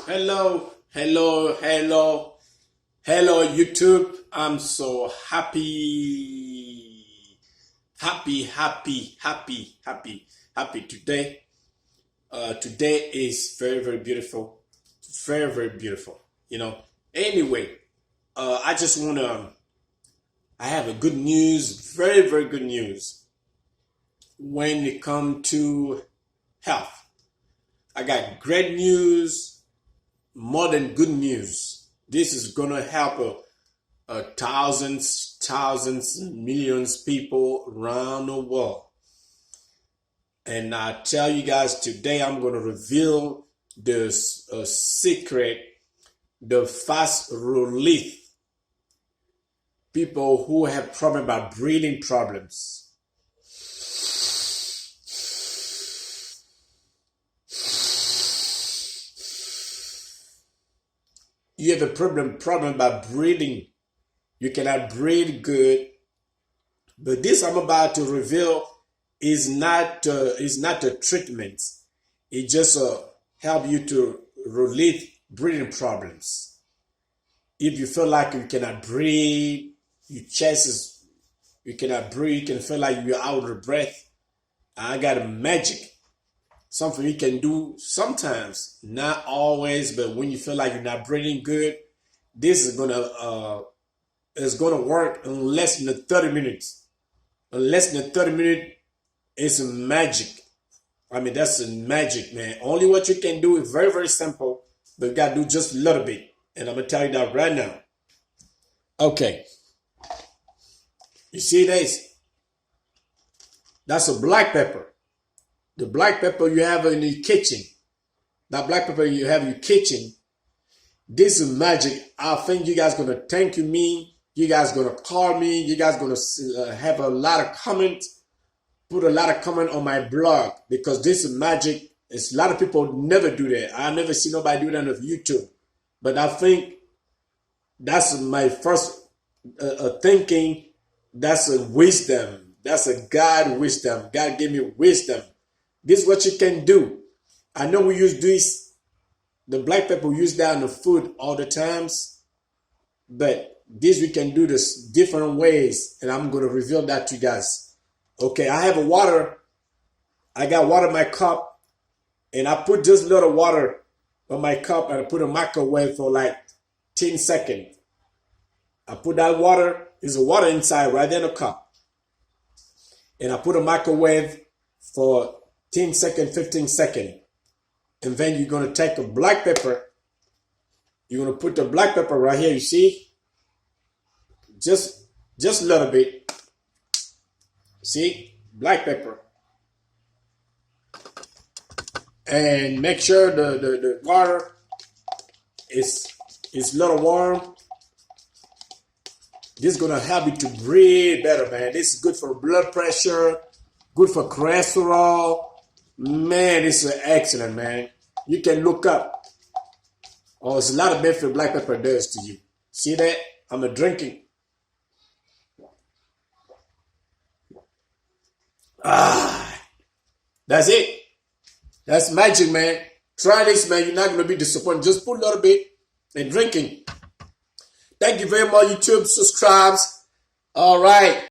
Hello, YouTube. I'm so happy today. Today is very beautiful, very beautiful. Anyway, I just wanna. I have a good news, very good news. When it comes to health, I got great news, more than good news. This is gonna help thousands, millions people around the world. And I tell you guys today, I'm gonna reveal the secret, the fast relief. People who have problem about breathing problems. You have a problem about breathing. You cannot breathe good. But this I'm about to reveal is not a treatment. It just help you to relieve breathing problems. If you feel like you cannot breathe, your chest is, you cannot breathe, you can feel like you're out of breath, I got a magic. Something you can do sometimes, not always, but when you feel like you're not breathing good, this is gonna work in less than 30 minutes. In less than 30 minutes, it's magic. I mean, that's a magic, man. Only what you can do is very simple, but you gotta do just a little bit. And I'm gonna tell you that right now. Okay. You see this? That's a black pepper. The black pepper you have in your kitchen. That black pepper you have in your kitchen. This is magic. I think you guys gonna thank me. You guys gonna call me. You guys gonna have a lot of comments. Put a lot of comment on my blog because this is magic. It's a lot of people never do that. I never see nobody do that on YouTube. But I think that's my first thinking. That's a wisdom. That's a God wisdom. God gave me wisdom. This is what you can do. I know we use this, the black pepper, we use that in the food all the times, but this we can do this different ways, and I'm going to reveal that to you guys. Okay, I have a water. I got water in my cup, and I put just a little water on my cup, and I put a microwave for like 10 seconds. I put that water, there's a water inside right there in the cup, and I put a microwave for 10 seconds, 15 seconds. And then you're going to take a black pepper. You're going to put the black pepper right here, you see? Just a little bit. See? Black pepper. And make sure the water is a little warm. This is going to help you to breathe better, man. This is good for blood pressure, good for cholesterol. Man, this is excellent, man. You can look up. Oh, it's a lot of benefit black pepper does to you. See that? I'm a drinking. That's it. That's magic, man. Try this, man. You're not going to be disappointed. Just put a little bit and drinking. Thank you very much, YouTube. Subscribe. All right.